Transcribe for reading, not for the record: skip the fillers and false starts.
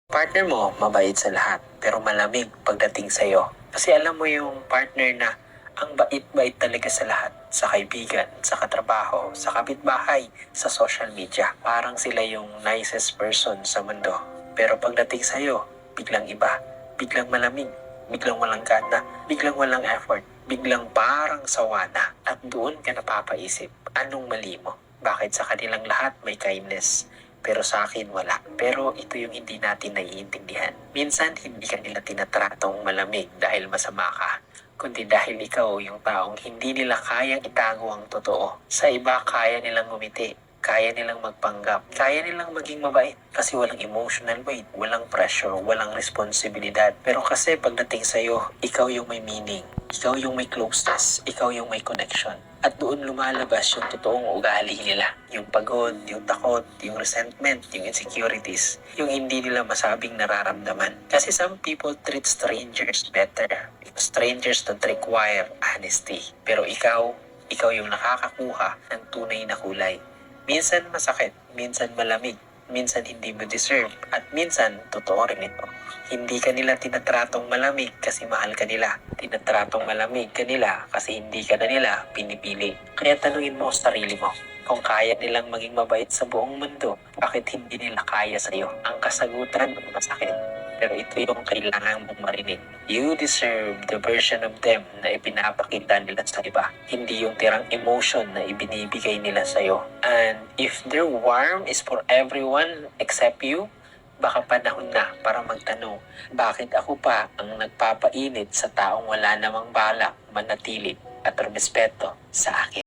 Partner mo, mabait sa lahat, pero malamig pagdating sa'yo. Kasi alam mo yung partner na ang bait-bait talaga sa lahat. Sa kaibigan, sa katrabaho, sa kapitbahay, sa social media. Parang sila yung nicest person sa mundo. Pero pagdating sa'yo, biglang iba. Biglang malamig. Biglang walang gana. Biglang walang effort. Biglang parang sawa na. At doon ka napapaisip, anong mali mo? Bakit sa kanilang lahat may kindness? Pero sa akin wala. Pero ito yung hindi natin naiintindihan. Minsan hindi ka nila tinatratong malamig dahil masama ka, kundi dahil ikaw yung taong hindi nila kayang itago ang totoo. Sa iba kaya nilang ngumiti, kaya nilang magpanggap, kaya nilang maging mabait kasi walang emotional weight, walang pressure, walang responsibilidad. Pero kasi pagdating sa'yo, ikaw yung may meaning, ikaw yung may closeness, ikaw yung may connection. At doon lumalabas yung totoong ugali nila. Yung pagod, yung takot, yung resentment, yung insecurities. Yung hindi nila masabing nararamdaman. Kasi some people treat strangers better. Strangers don't require honesty. Pero ikaw yung nakakakuha ng tunay na kulay. Minsan masakit, minsan malamig, minsan hindi mo deserve, at minsan totoo rin ito. Hindi ka nila tinatratong malamig kasi mahal ka nila. Tinatratong malamig ka nila kasi hindi ka na nila pinipili. Kaya tanungin mo sa sarili mo, kung kaya nilang maging mabait sa buong mundo, bakit hindi nila kaya sa'yo? Ang kasagutan, masakit. Pero ito yung kailangan mong marinig. You deserve the version of them na ipinapakita nila sa iba. Hindi yung tirang emotion na ibinibigay nila sa'yo. And if their warmth is for everyone except you, baka panahon na para magtanong, bakit ako pa ang nagpapainit sa taong wala namang balak manatili at rumespeto sa akin?